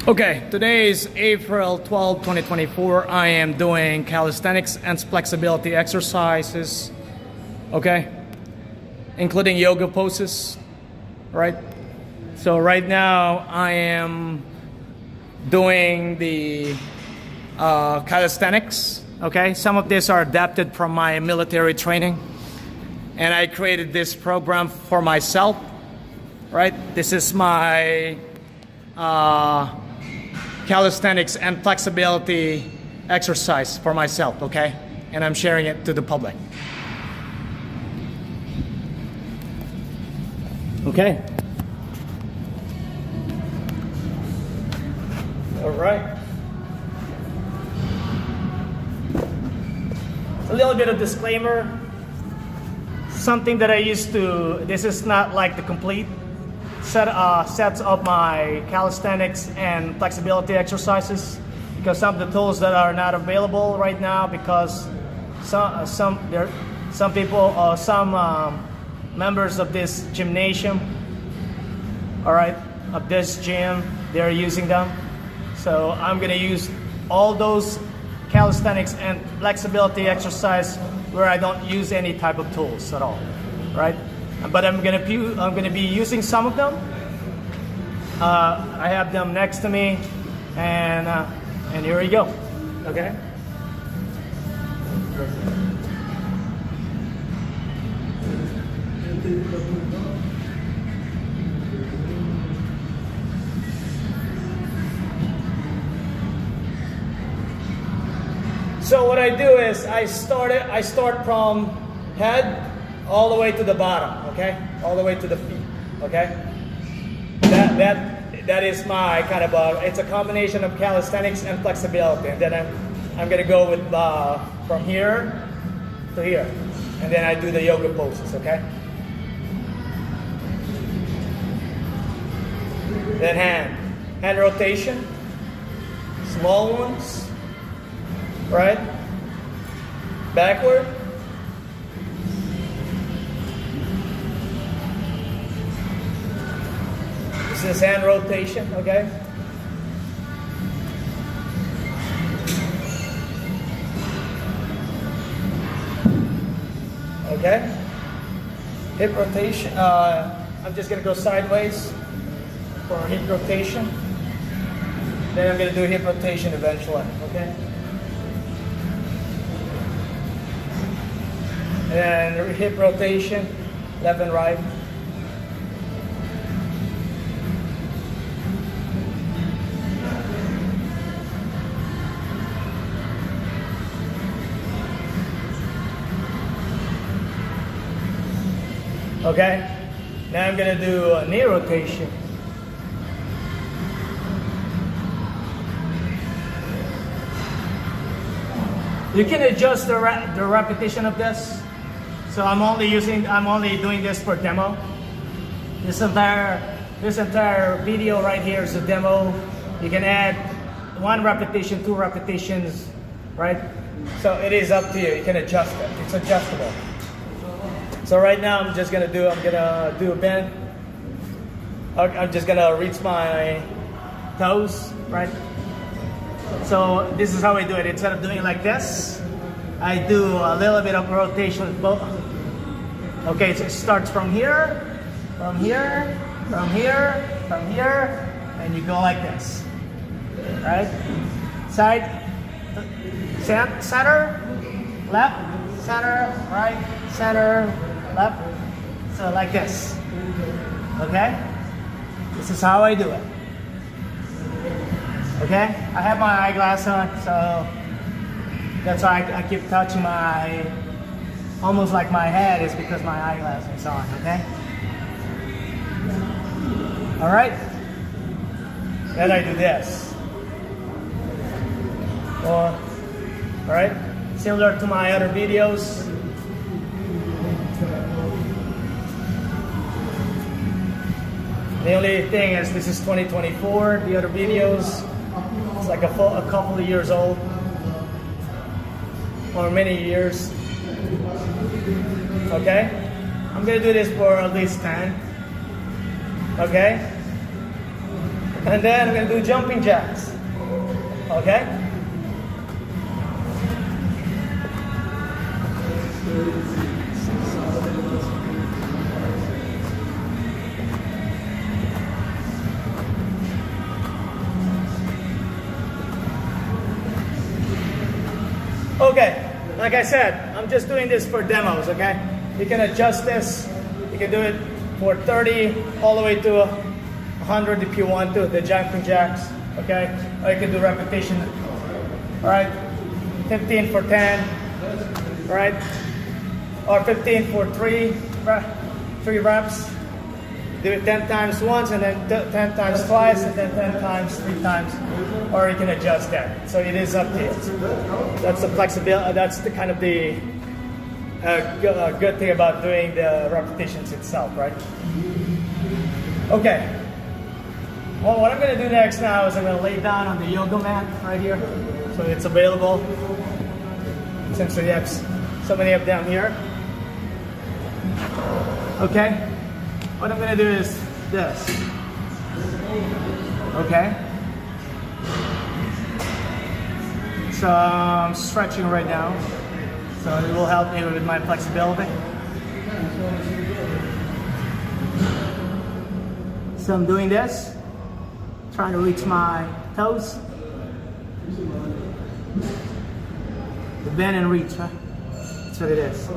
Okay, today is April 12, 2024. I am doing calisthenics and flexibility exercises, okay, including yoga poses, right? So right now I am doing the calisthenics, okay? Some of these are adapted from my military training, and I created this program for myself, right? This is my calisthenics and flexibility exercise for myself, okay? And I'm sharing it to the public. Okay. All right. A little bit of disclaimer. Something that I used to, this is not like the complete sets of my calisthenics and flexibility exercises, because some of the tools that are not available right now, because some members of this gymnasium, all right, of this gym, they're using them. So I'm gonna use all those calisthenics and flexibility exercise where I don't use any type of tools at all, right? But I'm gonna be using some of them. I have them next to me, and here we go. Okay. So what I do is I start from head all the way to the bottom, okay? All the way to the feet, okay? That is my kind of it's a combination of calisthenics and flexibility, and then I'm gonna go with from here to here, and then I do the yoga poses, okay? Then hand rotation, small ones, right? Backward. This is hand rotation, okay? Okay? Hip rotation. I'm just gonna go sideways for hip rotation. Then I'm gonna do hip rotation eventually, okay? And hip rotation, left and right. Okay, now I'm gonna do a knee rotation. You can adjust the repetition of this. So I'm only doing this for demo. This entire video right here is a demo. You can add 1 repetition, 2 repetitions, right? So it is up to you. You can adjust it. It's adjustable. So right now I'm gonna do a bend. I'm just gonna reach my toes, right? So this is how I do it. Instead of doing it like this, I do a little bit of rotation with both. Okay, so it starts from here, from here, from here, from here, and you go like this, right? Side, center, left, center, right, center, left. So like this, okay? This is how I do it, okay? I have my eyeglass on, so that's why I keep touching almost like my head is because my eyeglass is on, okay? All right? Then I do this. All right? Similar to my other videos. The only thing is this is 2024. The other videos, it's like a couple of years old. Or many years. Okay? I'm gonna do this for at least 10. Okay? And then I'm gonna do jumping jacks. Okay? Okay, like I said, I'm just doing this for demos, okay? You can adjust this. You can do it for 30 all the way to 100 if you want to, the jumping jacks, okay? Or you can do repetition, all right? 15 for 10, all right? Or 15 for 3 reps. Do it 10 times once, and then 10 times twice, and then 10 times 3 times. Or you can adjust that. So it is up to you. That's the flexibility. That's the kind of the good thing about doing the repetitions itself, right? Okay. Well, what I'm going to do next now is I'm going to lay down on the yoga mat right here. So it's available. Since we have so many of them here. Okay. What I'm going to do is this. Okay. So I'm stretching right now. So it will help me with my flexibility. So I'm doing this. Trying to reach my toes. The bend and reach, huh? That's what it is.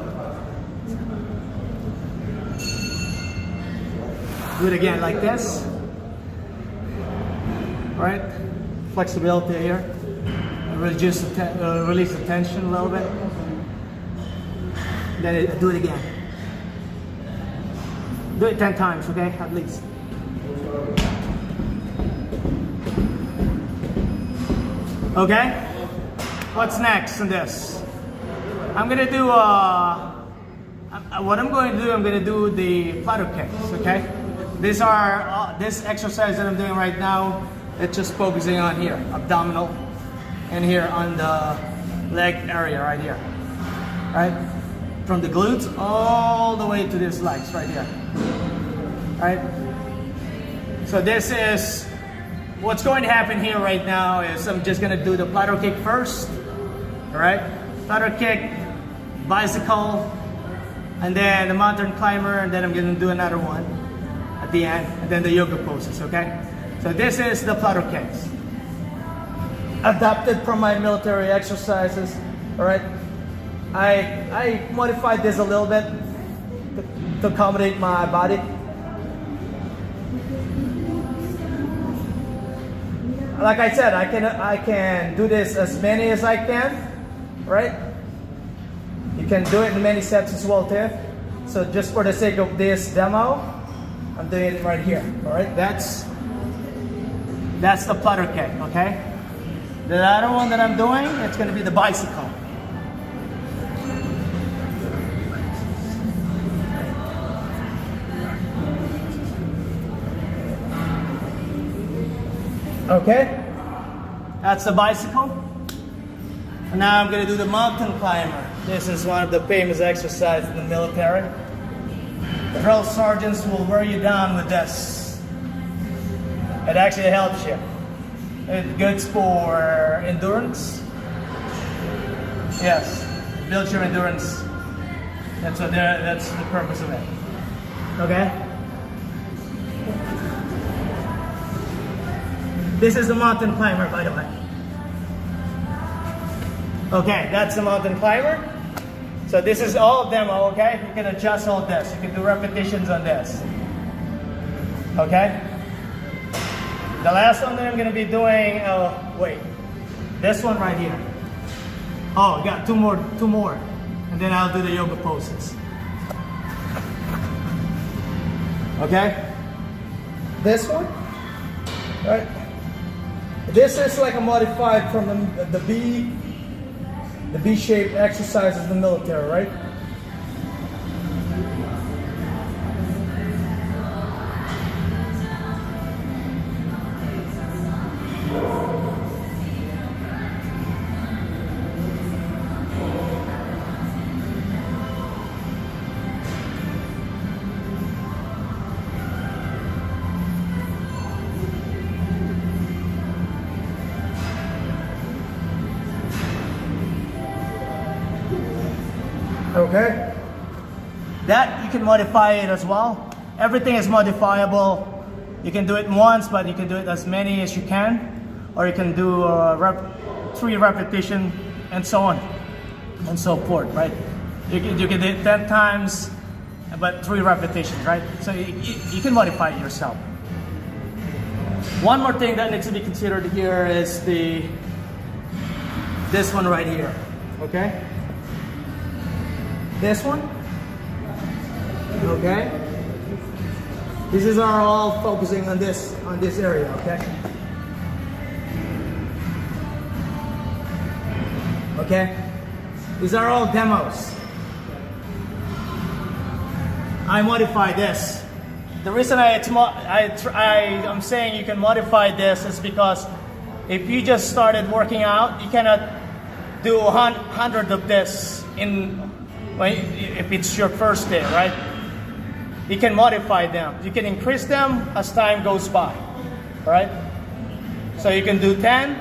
Do it again like this. Right? Flexibility here. Release the tension a little bit. Then do it again. Do it 10 times, okay? At least. Okay? What's next in this? I'm gonna do what I'm going to do. I'm gonna do the plateau kicks, okay? These are this exercise that I'm doing right now. It's just focusing on here, abdominal, and here on the leg area right here, right? From the glutes all the way to these legs right here, right? So this is what's going to happen here right now is I'm just gonna do the plateau kick first, all right? Plateau kick, bicycle, and then the mountain climber, and then I'm gonna do another one at the end, and then the yoga poses, okay? So this is the plateau kicks. Adapted from my military exercises, all right? I modified this a little bit to accommodate my body. Like I said, I can do this as many as I can, right? You can do it in many sets as well too. So just for the sake of this demo, I'm doing it right here, all right? That's the plateau kick, okay? The other one that I'm doing, it's gonna be the bicycle. Okay, that's the bicycle. And now I'm gonna do the mountain climber. This is one of the famous exercises in the military. The drill sergeants will wear you down with this. It actually helps you. It's good for endurance. Yes, it builds your endurance. That's the purpose of it. Okay. This is the mountain climber, by the way. Okay, that's the mountain climber. So this is all of them, okay? You can adjust all this. You can do repetitions on this. Okay? The last one that I'm gonna be doing, this one right here. Oh, we got two more. And then I'll do the yoga poses. Okay? This one, right? This is like a modified from the B-shaped exercises in the military, right? Okay? That, you can modify it as well. Everything is modifiable. You can do it once, but you can do it as many as you can. Or you can do 3 repetition and so on and so forth, right? You can do it 10 times, but 3 repetitions, right? So you can modify it yourself. One more thing that needs to be considered here is this one right here, okay? This one, okay? This is our all focusing on this area, okay? Okay? These are all demos. I modify this. The reason I'm saying you can modify this is because if you just started working out, you cannot do 100 of this if it's your first day, right? You can modify them. You can increase them as time goes by, right? So you can do 10,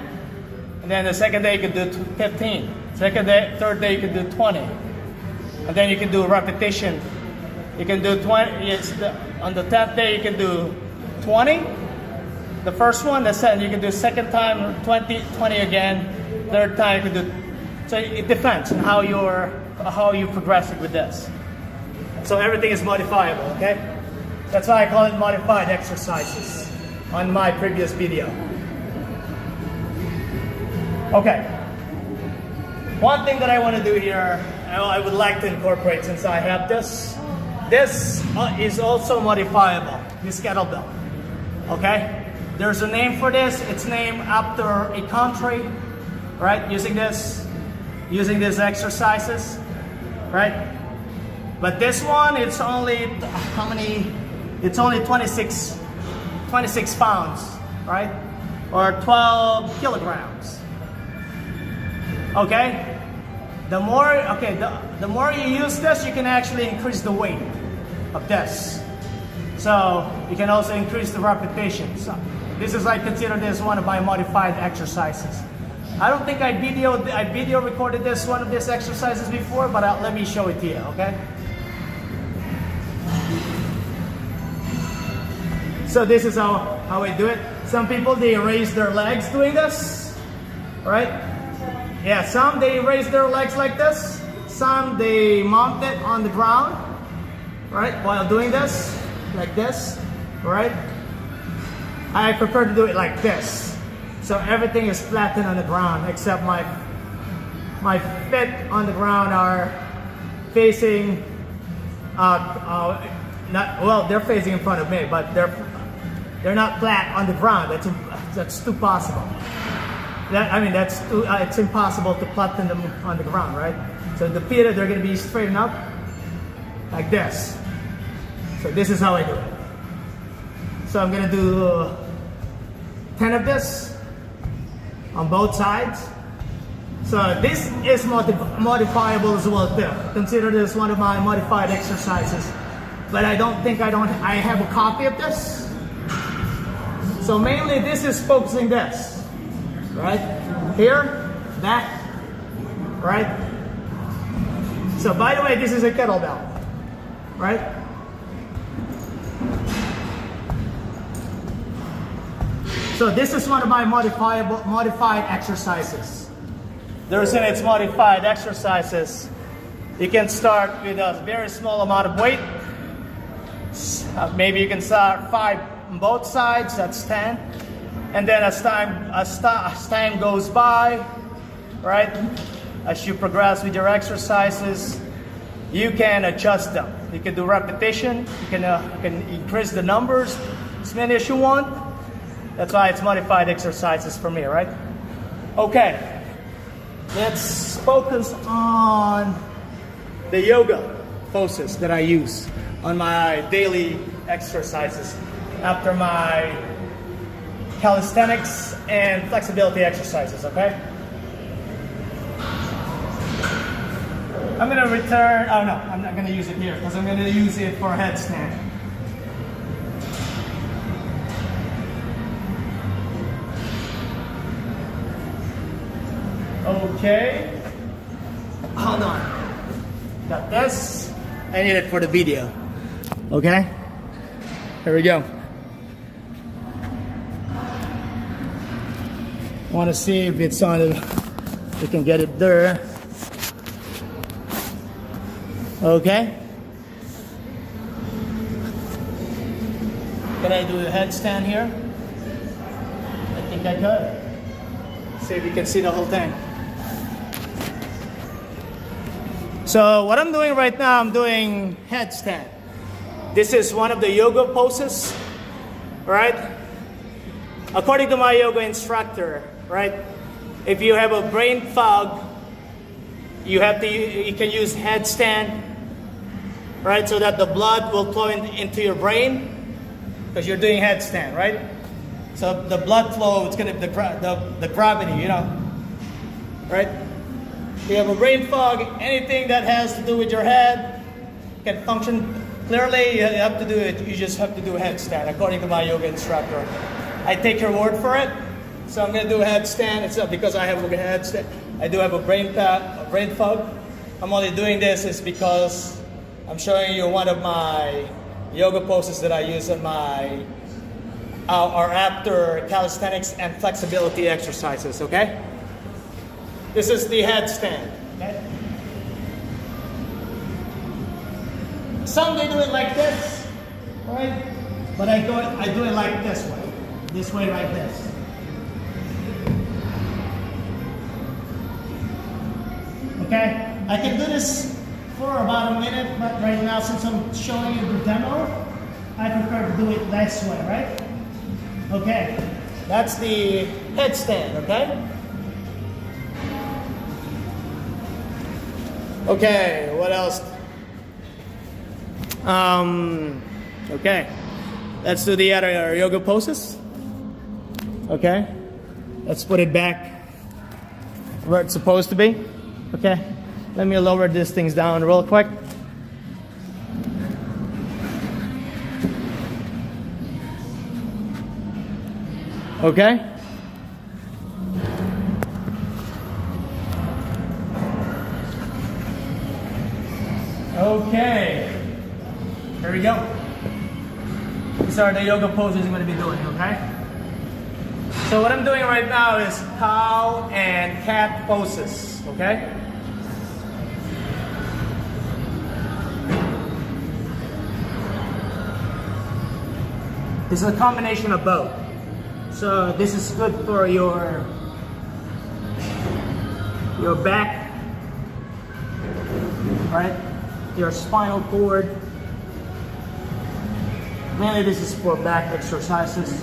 and then the second day you can do 15. Second day, third day you can do 20. And then you can do repetition. You can do 20, on the 10th day you can do 20. The first one, you can do second time 20 again. Third time you can do, so it depends on how you progress with this. So everything is modifiable, okay? That's why I call it modified exercises on my previous video. Okay. One thing that I want to do here, I would like to incorporate since I have this. This is also modifiable, this kettlebell, okay? There's a name for this. It's named after a country, right? Using these exercises, right? But this one, it's only, how many? It's only 26 pounds, right? Or 12 kilograms. Okay? The more you use this, you can actually increase the weight of this. So you can also increase the repetition. So this is, I consider this one of my modified exercises. I don't think I video recorded one of these exercises before, but let me show it to you, okay? So this is how I do it. Some people, they raise their legs doing this, right? Yeah, some they raise their legs like this. Some they mount it on the ground, right? While doing this, like this, right? I prefer to do it like this. So everything is flattened on the ground except my feet on the ground are facing, they're facing in front of me, but they're not flat on the ground. That's too possible. It's impossible to flatten them on the ground, right? So the feet, they're going to be straightened up like this. So this is how I do it. So I'm going to do 10 of this on both sides. So this is modifiable as well too. Consider this one of my modified exercises. But I have a copy of this. So mainly this is focusing this, right? Here, back, right? So by the way, this is a kettlebell, right? So this is one of my modified exercises. The reason it's modified exercises, you can start with a very small amount of weight. Maybe you can start 5 on both sides, that's 10. And then as time goes by, right, as you progress with your exercises, you can adjust them. You can do repetition, you can increase the numbers as many as you want. That's why it's modified exercises for me, right? Okay, let's focus on the yoga poses that I use on my daily exercises after my calisthenics and flexibility exercises, okay? I'm gonna return, oh no, I'm not gonna use it here because I'm gonna use it for a headstand. Okay, hold on. Got this. I need it for the video. Okay? Here we go. I want to see if it's on it. We can get it there. Okay. Can I do a headstand here? I think I could. See if you can see the whole thing. So what I'm doing right now, I'm doing headstand. This is one of the yoga poses, right? According to my yoga instructor, right? If you have a brain fog, you can use headstand, right? So that the blood will flow into your brain, because you're doing headstand, right? So the blood flow, it's gonna the gravity, you know, right? If you have a brain fog, anything that has to do with your head can function clearly. You have to do it. You just have to do a headstand, according to my yoga instructor. I take your word for it. So I'm gonna do a headstand. It's not because I have a headstand. I do have a brain fog. I'm only doing this is because I'm showing you one of my yoga poses that I use in my or after calisthenics and flexibility exercises. Okay. This is the headstand. Okay. Some they do it like this, right? But I do it like this way. This way, like this. Okay, I can do this for about a minute, but right now, since I'm showing you the demo, I prefer to do it this way, right? Okay, that's the headstand, okay? Okay, what else? Okay, let's do the other yoga poses. Okay, let's put it back where it's supposed to be. Okay, let me lower these things down real quick. Okay. Okay, here we go. These are the yoga poses I'm going to be doing, okay? So what I'm doing right now is cow and cat poses, okay? This is a combination of both. So this is good for your back, right? Your spinal cord. Mainly this is for back exercises.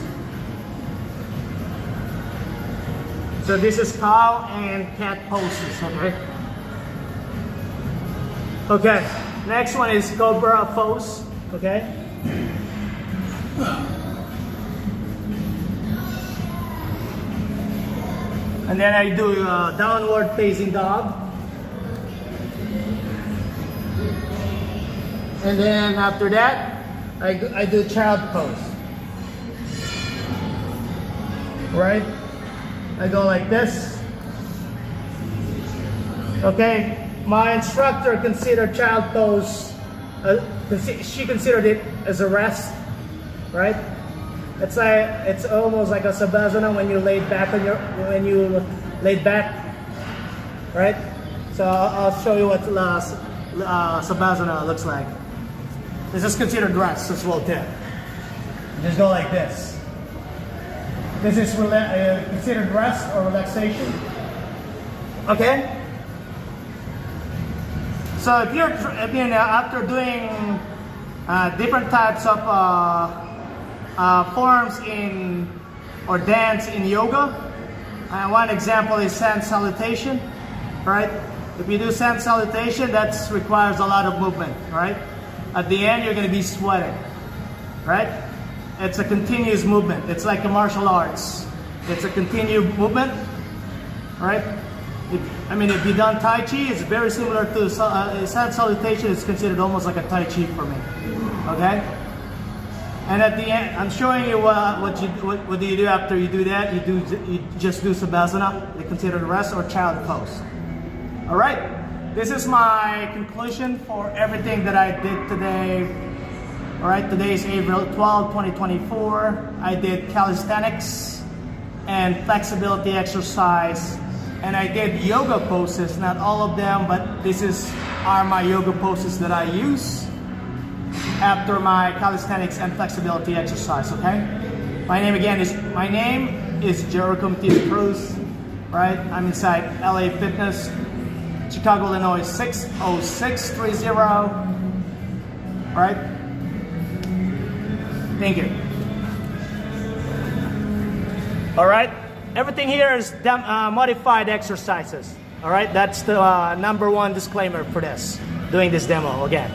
So this is cow and cat poses, okay? Okay, next one is cobra pose, okay? And then I do a downward facing dog. And then after that, I do child pose. Right? I go like this. Okay, my instructor considered child pose, she considered it as a rest, right? It's almost like a savasana when you laid back right? So I'll show you what savasana looks like. This is considered rest as well too. Just go like this. This is considered rest or relaxation. Okay. So if you're after doing different types of forms in or dance in yoga, one example is sand salutation, right? If you do sand salutation, that requires a lot of movement, right? At the end, you're going to be sweating, right? It's a continuous movement. It's like a martial arts. It's a continued movement, right? If you've done Tai Chi, it's very similar to sand salutation. It's considered almost like a Tai Chi for me, okay? And at the end, I'm showing you what do you do after you do that. You just do savasana. They consider rest or child pose. All right. this is my conclusion for everything that I did today. All right, today is April 12, 2024. I did calisthenics and flexibility exercise, and I did yoga poses, not all of them, but are my yoga poses that I use after my calisthenics and flexibility exercise, okay? My name is Jerico Matias Cruz, right? I'm inside LA Fitness, Chicago, Illinois 60630, right? Thank you. All right, everything here is modified exercises. All right, that's the number one disclaimer for this, doing this demo again.